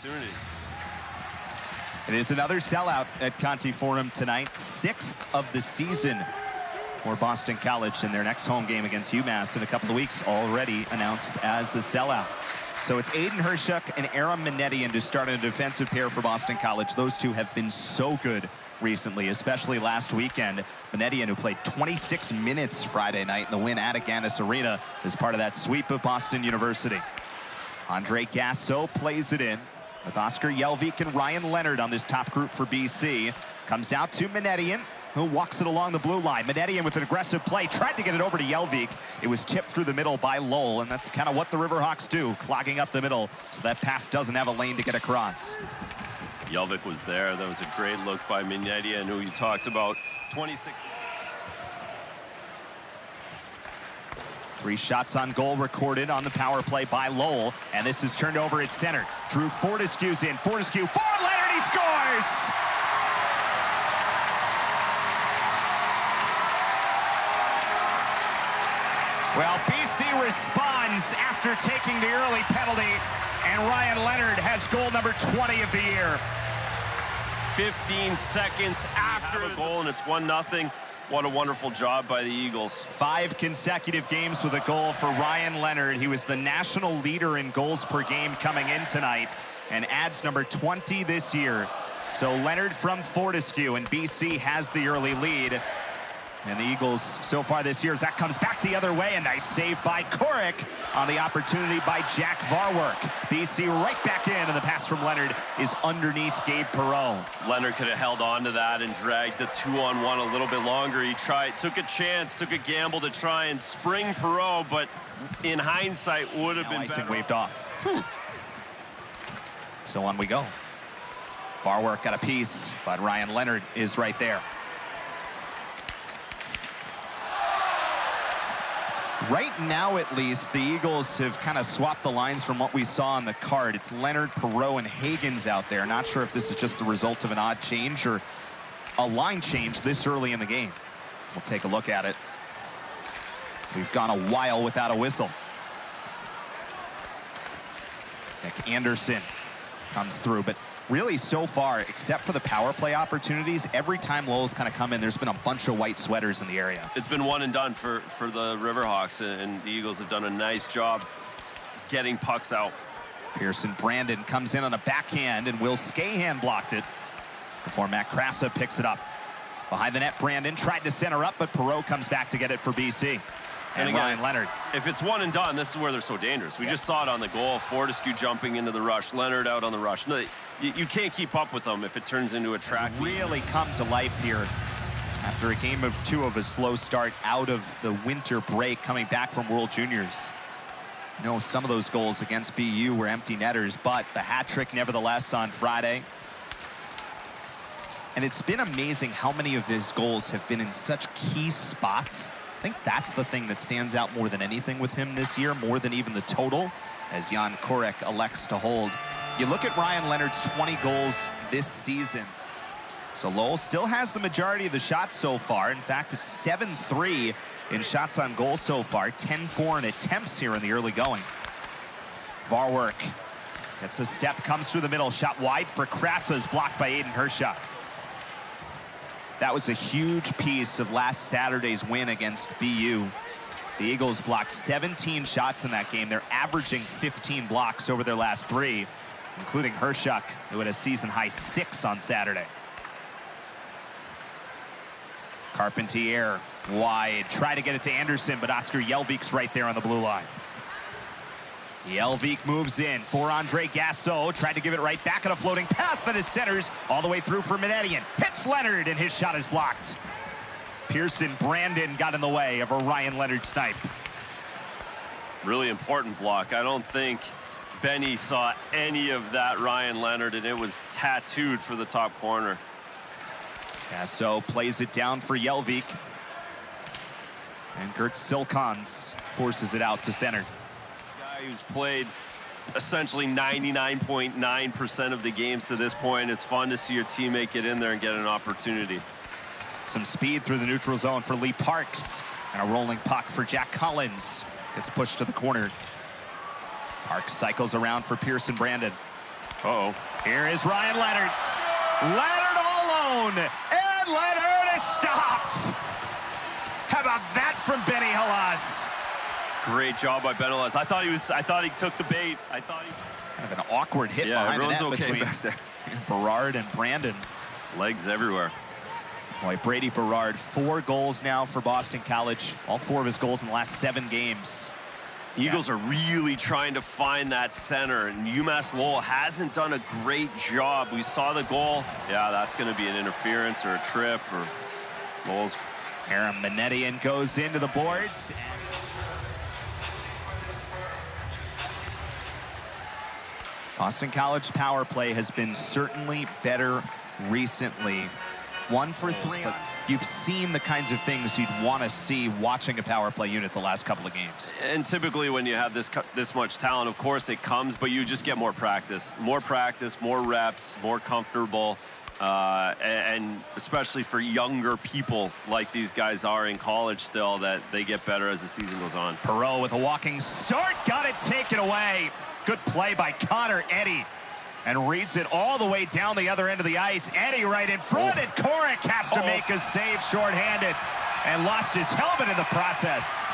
opportunity. It is another sellout at Conte Forum tonight, 6th of the season for Boston College in their next home game against UMass in a couple of weeks, already announced as a sellout. So it's Aiden Hershuk and Aram Manetian to start a defensive pair for Boston College. Those two have been so good recently, especially last weekend. Manetian, who played 26 minutes Friday night in the win at Agganis Arena, is part of that sweep of Boston University. Andre Gasso plays it in with Oscar Jelvik and Ryan Leonard on this top group for BC. Comes out to Manetian, who walks it along the blue line. Manetian with an aggressive play, tried to get it over to Jelvik. It was tipped through the middle by Lowell, and that's kind of what the Riverhawks do, clogging up the middle so that pass doesn't have a lane to get across. Jelvik was there. That was a great look by Manetian, who you talked about. 26. 3 shots on goal recorded on the power play by Lowell, and this is turned over at center. Drew Fortescue's in. Fortescue for Leonard, he scores! Well, BC responds after taking the early penalty, and Ryan Leonard has goal number 20 of the year. 15 seconds after the goal, and it's 1-0. What a wonderful job by the Eagles. 5 consecutive games with a goal for Ryan Leonard. He was the national leader in goals per game coming in tonight and adds number 20 this year. So Leonard from Fortescue, and BC has the early lead. And the Eagles so far this year, as that comes back the other way, a nice save by Korek on the opportunity by Jack Varwerk. BC right back in, and the pass from Leonard is underneath Gabe Perreault. Leonard could have held on to that and dragged the 2-on-1 a little bit longer. He took a chance, took a gamble to try and spring Perreault, but in hindsight would have been icing better. waved off. So on we go. Varwerk got a piece, but Ryan Leonard is right there. Right now, at least, the Eagles have kind of swapped the lines from what we saw on the card. It's Leonard, Perreault, and Hagens out there. Not sure if this is just the result of an odd change or a line change this early in the game. We'll take a look at it. We've gone a while without a whistle. Nick Anderson comes through, but really so far, except for the power play opportunities, every time Lowell's kind of come in, there's been a bunch of white sweaters in the area. It's been one and done for the Riverhawks, and the Eagles have done a nice job getting pucks out. Pearson Brandon comes in on a backhand, and Will Scahan blocked it before Matt Krasa picks it up. Behind the net, Brandon tried to center up, but Perreault comes back to get it for BC. And again, Ryan Leonard. If it's one and done, this is where they're so dangerous. We just saw it on the goal. Fortescue jumping into the rush. Leonard out on the rush. No, you can't keep up with them if it turns into a track. Really come to life here after a game of 2 of a slow start out of the winter break, coming back from World Juniors. You know, some of those goals against BU were empty netters, but the hat trick nevertheless on Friday. And it's been amazing how many of these goals have been in such key spots. I think that's the thing that stands out more than anything with him this year, more than even the total, as Jan Korek elects to hold. You look at Ryan Leonard's 20 goals this season. So Lowell still has the majority of the shots so far. In fact, it's 7-3 in shots on goal so far, 10-4 in attempts here in the early going. Varwerk gets a step, comes through the middle, shot wide for Krasa, blocked by Aiden Hershuk. That was a huge piece of last Saturday's win against BU. The Eagles blocked 17 shots in that game. They're averaging 15 blocks over their last 3, including Hershuk, who had a season-high 6 on Saturday. Carpentier wide, try to get it to Anderson, but Oscar Jelvik's right there on the blue line. Jelvik moves in for Andre Gasso, tried to give it right back on a floating pass that is centers all the way through for Manetian. Hits Leonard, and his shot is blocked. Pearson Brandon got in the way of a Ryan Leonard snipe. Really important block. I don't think Benny saw any of that Ryan Leonard, and it was tattooed for the top corner. Gasso plays it down for Jelvik. And Gert Silkons forces it out to center. Who's played essentially 99.9% of the games to this point. It's fun to see your teammate get in there and get an opportunity. Some speed through the neutral zone for Lee Parks, and a rolling puck for Jack Collins. Gets pushed to the corner. Parks cycles around for Pearson Brandon. Uh-oh. Here is Ryan Leonard. Leonard all alone, and Leonard is stopped. How about that from Benny Halas? Great job by Ben Halas. I thought he took the bait. Kind of an awkward hit behind the net okay between back there. Berard and Brandon. Legs everywhere. Boy, Brady Berard, 4 goals now for Boston College. All 4 of his goals in the last 7 games. Eagles are really trying to find that center, and UMass-Lowell hasn't done a great job. We saw the goal. Yeah, that's going to be an interference or a trip or Lowell's. Aaron Manetian goes into the boards. Boston College power play has been certainly better recently. 1 for 3, but you've seen the kinds of things you'd want to see watching a power play unit the last couple of games. And typically when you have this much talent, of course it comes, but you just get more practice, more reps, more comfortable, and especially for younger people like these guys are in college still, that they get better as the season goes on. Perreault with a walking start, got it taken away. Good play by Connor Eddy. And reads it all the way down the other end of the ice. Eddy right in front, and Korek has to make a save shorthanded and lost his helmet in the process.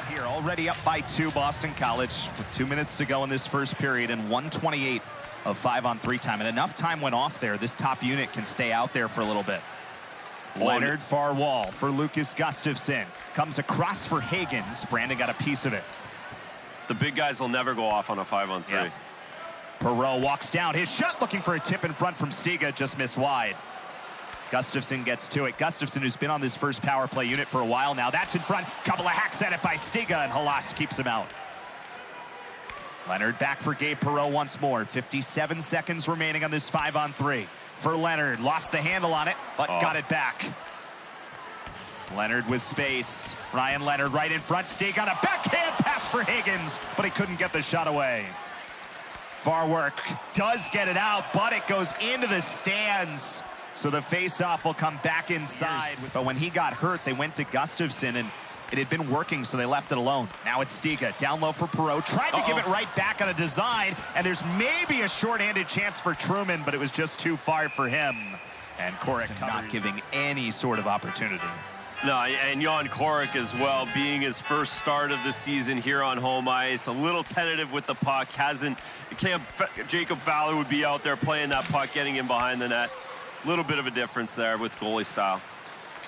Here, already up by 2, Boston College, with 2 minutes to go in this first period and 1:28 of 5-on-3 time. And enough time went off there. This top unit can stay out there for a little bit. Leonard far wall for Lucas Gustafson. Comes across for Higgins. Brandon got a piece of it. The big guys will never go off on a 5-on-3. Yeah. Perreault walks down. His shot looking for a tip in front from Stiga, just missed wide. Gustafson gets to it. Gustafson, who's been on this first power play unit for a while now. That's in front. Couple of hacks at it by Stiga, and Halas keeps him out. Leonard back for Gabe Perreault once more. 57 seconds remaining on this 5-on-3. For Leonard, lost the handle on it, but got it back. Leonard with space. Ryan Leonard right in front. Stiga on a backhand pass for Higgins, but he couldn't get the shot away. Farwork does get it out, but it goes into the stands. So the faceoff will come back inside. But when he got hurt, they went to Gustafson, and it had been working, so they left it alone. Now it's Stiga, down low for Perreault. Tried to give it right back on a design, and there's maybe a short-handed chance for Truman, but it was just too far for him. And Korek not giving any sort of opportunity. No, and Jan Korek as well, being his first start of the season here on home ice. A little tentative with the puck. Jacob Fowler would be out there playing that puck, getting in behind the net. A little bit of a difference there with goalie style.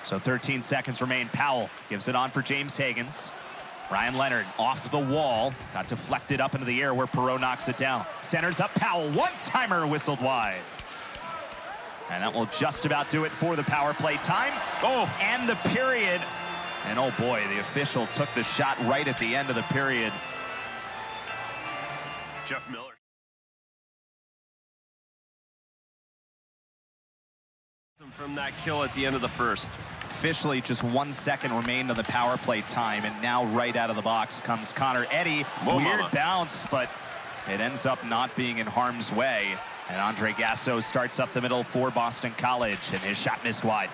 So 13 seconds remain. Powell gives it on for James Higgins. Ryan Leonard off the wall. Got deflected up into the air where Perreault knocks it down. Centers up Powell. One-timer whistled wide. And that will just about do it for the power play time. And the period. And oh boy, the official took the shot right at the end of the period. Jeff Miller. From that kill at the end of the first. Officially, just 1 second remained on the power play time, and now right out of the box comes Connor Eddy. Weird bounce, but it ends up not being in harm's way. And Andre Gasso starts up the middle for Boston College, and his shot missed wide.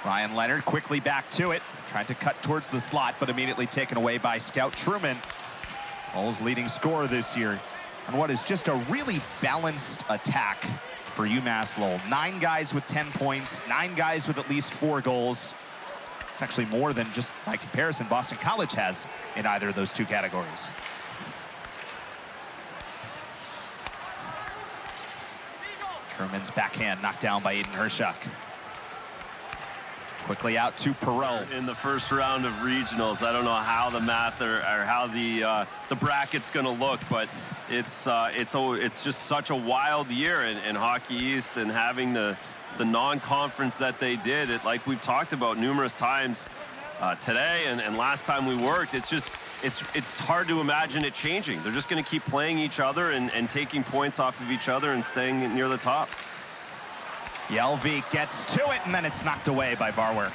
Ryan Leonard quickly back to it. Tried to cut towards the slot, but immediately taken away by Scout Truman. Lowell's leading scorer this year. And what is just a really balanced attack for UMass-Lowell. 9 guys with 10 points, 9 guys with at least 4 goals. It's actually more than just by comparison Boston College has in either of those 2 categories. Truman's backhand knocked down by Aiden Hershuk. Quickly out to Perreault. In the first round of regionals, I don't know how the math or how the bracket's going to look, but it's just such a wild year in Hockey East, and having the non-conference that they did, like we've talked about numerous times today and last time we worked, it's hard to imagine it changing. They're just going to keep playing each other and taking points off of each other and staying near the top. Jelvik gets to it, and then it's knocked away by Varwerk.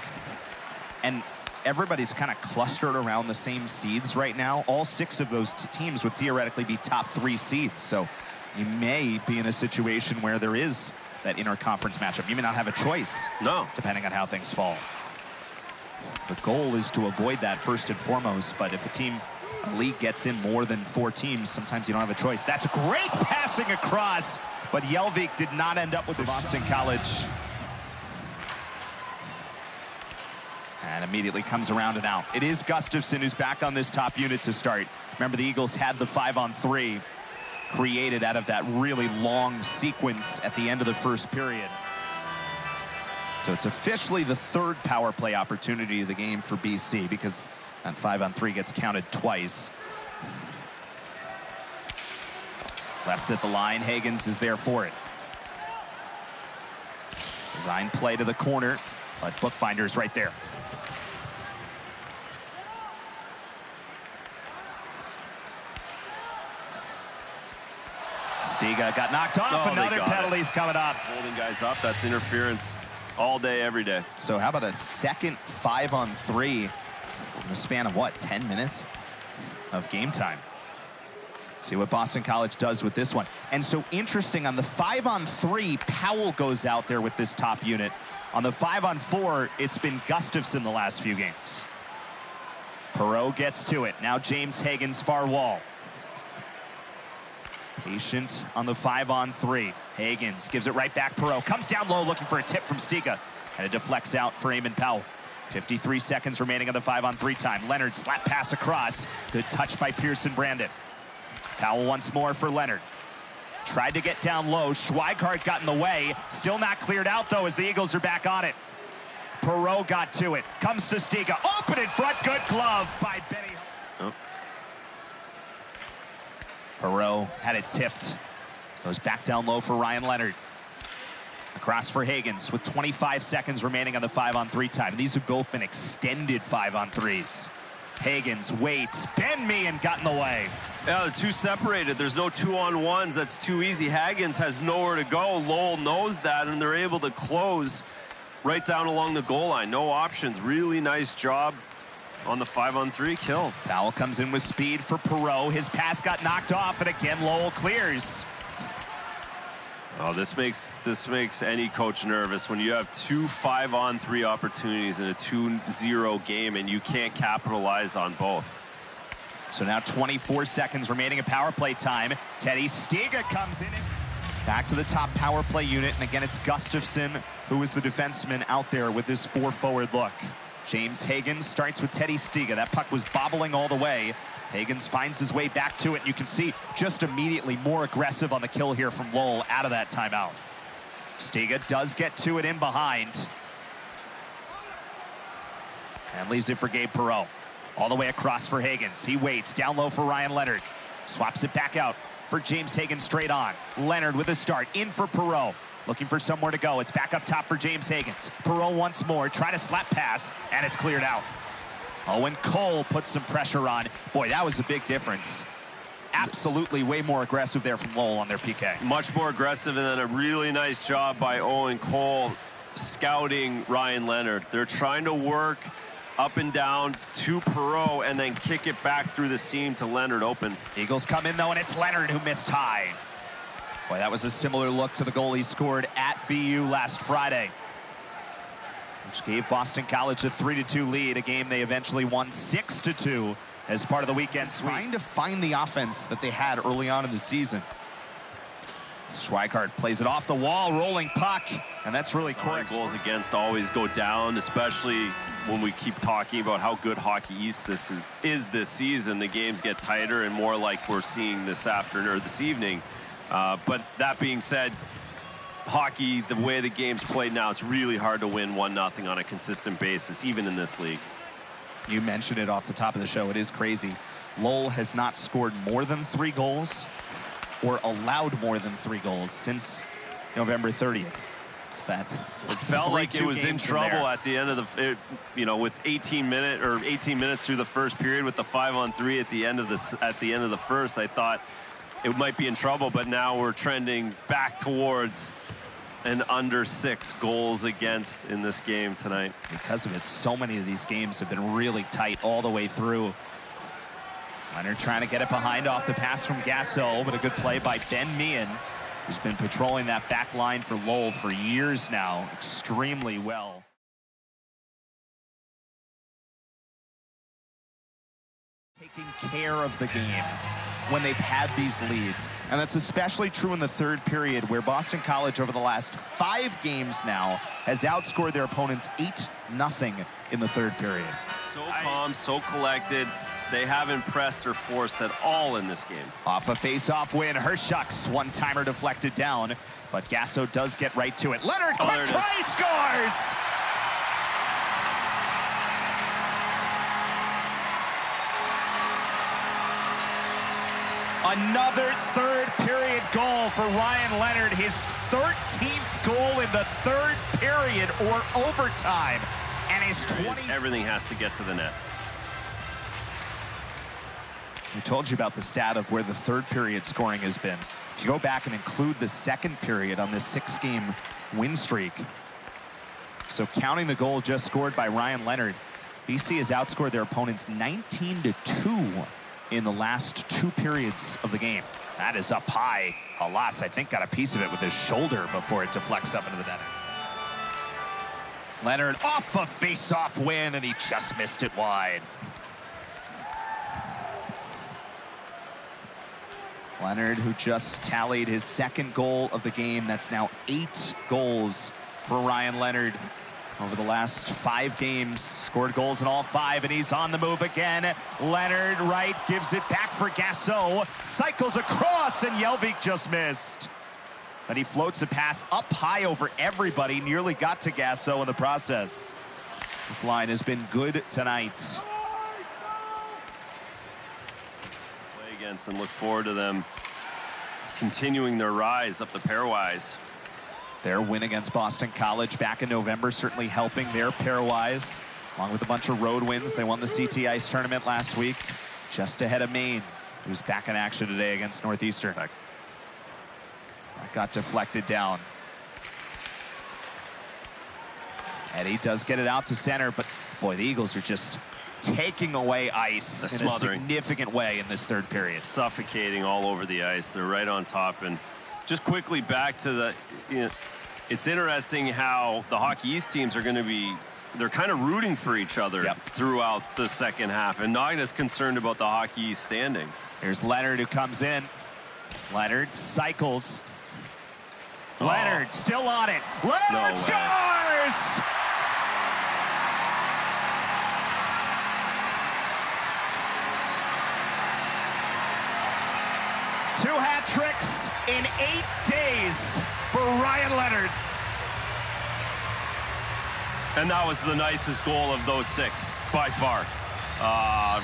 And everybody's kind of clustered around the same seeds right now. All 6 of those teams would theoretically be top 3 seeds. So you may be in a situation where there is that interconference matchup. You may not have a choice. No. Depending on how things fall. The goal is to avoid that first and foremost, but if a team a league gets in more than 4 teams, sometimes you don't have a choice. That's great passing across, but Jelvik did not end up with the Boston College. And immediately comes around and out. It is Gustafson who's back on this top unit to start. Remember, the Eagles had the 5-on-3 created out of that really long sequence at the end of the first period. So it's officially the 3rd power play opportunity of the game for BC, because that 5-on-3 gets counted twice. Left at the line, Hagens is there for it. Design play to the corner, but Bookbinder's right there. Stiga got knocked off. Another penalty's coming up. Holding guys up, that's interference all day, every day. So how about a second 5-on-3 in the span of, what, 10 minutes of game time? See what Boston College does with this one. And so interesting, on the 5-on-3, Powell goes out there with this top unit. On the 5-on-4, it's been Gustafson the last few games. Perreault gets to it. Now James Hagens far wall. Patient on the 5-on-3. Hagens gives it right back. Perreault comes down low looking for a tip from Stiga. And it deflects out for Eamon Powell. 53 seconds remaining on the 5-on-3 time. Leonard slap pass across. Good touch by Pearson Brandon. Powell once more for Leonard. Tried to get down low. Schweighardt got in the way. Still not cleared out, though, as the Eagles are back on it. Perreault got to it. Comes to Stiga. Open in front. Good glove by Benny. Oh. Perreault had it tipped. Goes back down low for Ryan Leonard. Across for Hagens with 25 seconds remaining on the 5-on-3 time. These have both been extended 5-on-3s. Hagens waits. Ben Meehan got in the way. Yeah, the two separated. There's no 2-on-1s. That's too easy. Hagens has nowhere to go. Lowell knows that, and they're able to close right down along the goal line. No options. Really nice job on the 5-on-3 kill. Powell comes in with speed for Perreault. His pass got knocked off, and again Lowell clears. Oh, this makes any coach nervous when you have 2 5-on-3 opportunities in a 2-0 game and you can't capitalize on both. So now 24 seconds remaining of power play time. Teddy Stiga comes in. Back to the top power play unit, and again it's Gustafson who is the defenseman out there with this 4-forward look. James Hagens starts with Teddy Stiga. That puck was bobbling all the way. Hagens finds his way back to it, and you can see just immediately more aggressive on the kill here from Lowell out of that timeout. Stiga does get to it in behind. And leaves it for Gabe Perreault. All the way across for Hagens. He waits, down low for Ryan Leonard. Swaps it back out for James Hagens straight on. Leonard with a start, in for Perreault. Looking for somewhere to go. It's back up top for James Hagens. Perreault once more, trying to slap pass, and it's cleared out. Owen Cole puts some pressure on. Boy, that was a big difference. Absolutely way more aggressive there from Lowell on their PK. Much more aggressive, and then a really nice job by Owen Cole scouting Ryan Leonard. They're trying to work up and down to Perreault and then kick it back through the seam to Leonard open. Eagles come in, though, and it's Leonard who missed high. Boy, that was a similar look to the goal he scored at BU last Friday, which gave Boston College a 3-2 lead, a game they eventually won 6-2 as part of the weekend sweep. Trying to find the offense that they had early on in the season. Schweighardt plays it off the wall, rolling puck, and that's really correct. Goals against always go down, especially when we keep talking about how good Hockey East this is this season. The games get tighter and more like we're seeing this afternoon or this evening. But that being said, hockey, the way the game's played now, it's really hard to win 1-0 on a consistent basis, even in this league. You mentioned it off the top of the show. It is crazy. Lowell has not scored more than 3 goals or allowed more than 3 goals since November 30th. It's that. It felt like it was in trouble at the end of the, with 18 minutes through the first period with the 5-on-3 at the end of the first. I thought it might be in trouble, but now we're trending back towards an under 6 goals against in this game tonight. Because of it, so many of these games have been really tight all the way through. Leonard trying to get it behind off the pass from Gasso, but a good play by Ben Meehan, who's been patrolling that back line for Lowell for years now extremely well. taking care of the game when they've had these leads. And that's especially true in the third period, where Boston College over the last 5 games now has outscored their opponents 8-0 in the third period. So calm, so collected. They haven't pressed or forced at all in this game. Off a face-off win, Hershuk's one-timer deflected down, but Gasso does get right to it. Leonard, quick try, scores! Another third period goal for Ryan Leonard, his 13th goal in the third period or overtime, and his 20th. Everything has to get to the net. We told you about the stat of where the third period scoring has been. If you go back and include the second period on this 6-game win streak, so counting the goal just scored by Ryan Leonard, BC has outscored their opponents 19-2 in the last 2 periods of the game. That is up high. Halas, I think, got a piece of it with his shoulder before it deflects up into the net. Leonard off a face-off win, and he just missed it wide. Leonard, who just tallied his 2nd goal of the game. That's now 8 goals for Ryan Leonard over the last 5 games. Scored goals in all 5, and he's on the move again. Leonard right, gives it back for Gasso. Cycles across, and Jelvik just missed. But he floats a pass up high over everybody. Nearly got to Gasso in the process. This line has been good tonight. Against, and look forward to them continuing their rise up the pairwise. Their win against Boston College back in November certainly helping their pairwise, along with a bunch of road wins. They won the CT Ice tournament last week, just ahead of Maine, who's back in action today against Northeastern. That got deflected down. Eddie does get it out to center, but boy, the Eagles are just taking away ice in a significant way in this third period. Suffocating all over the ice. They're right on top. And just quickly back to the, it's interesting how the Hockey East teams are going to be, they're kind of rooting for each other throughout the second half, and not as concerned about the Hockey East standings. Here's Leonard, who comes in. Leonard cycles. Leonard still on it. Leonard scores! Two hat tricks in 8 days for Ryan Leonard. And that was the nicest goal of those 6, by far.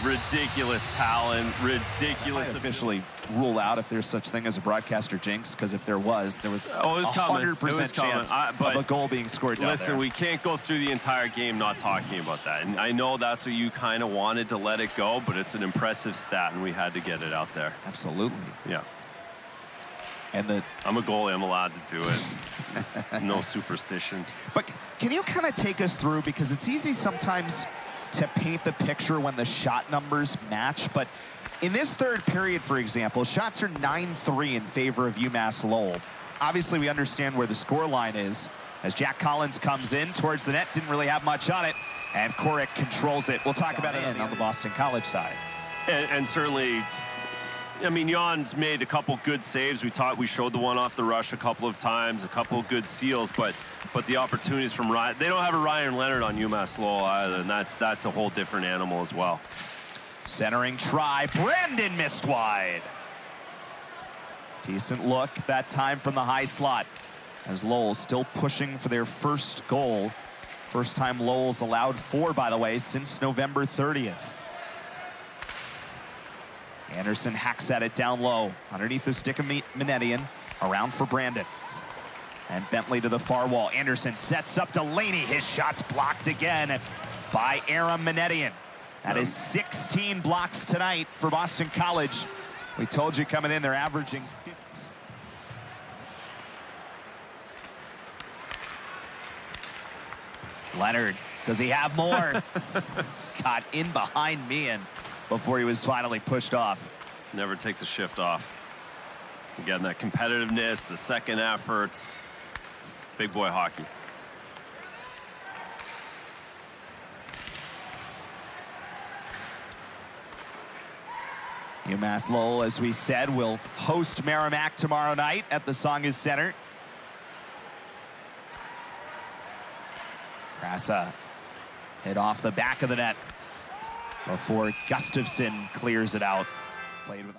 Ridiculous talent, ridiculous. I officially rule out if there's such thing as a broadcaster jinx, because if there was 100% chance of a goal being scored down there. Listen, we can't go through the entire game not talking about that. And I know that's what you kind of wanted to let it go, but it's an impressive stat, and we had to get it out there. Absolutely. Yeah. And I'm a goalie, I'm allowed to do it. It's no superstition. But can you kind of take us through, because it's easy sometimes to paint the picture when the shot numbers match, but in this third period, for example, shots are 9-3 in favor of UMass-Lowell. Obviously, we understand where the score line is, as Jack Collins comes in towards the net, didn't really have much on it, and Korek controls it. We'll talk about it on the Boston College side. And certainly, I mean, Jan's made a couple good saves. We showed the one off the rush a couple of times, a couple of good seals, but the opportunities from Ryan, they don't have a Ryan Leonard on UMass-Lowell either, and that's a whole different animal as well. Centering try, Brandon missed wide. Decent look that time from the high slot, as Lowell still pushing for their first goal. First time Lowell's allowed 4, by the way, since November 30th. Anderson hacks at it down low, underneath the stick of Manetian, around for Brandon. And Bentley to the far wall. Anderson sets up Delaney. His shot's blocked again by Aram Manetian. That is 16 blocks tonight for Boston College. We told you coming in, they're averaging 50. Leonard, does he have more? Got in behind Meehan before he was finally pushed off. Never takes a shift off. Again, that competitiveness, the second efforts, big boy hockey. UMass-Lowell, as we said, will host Merrimack tomorrow night at the Tsongas Center. Krasa hit off the back of the net before Gustafson clears it out. Played with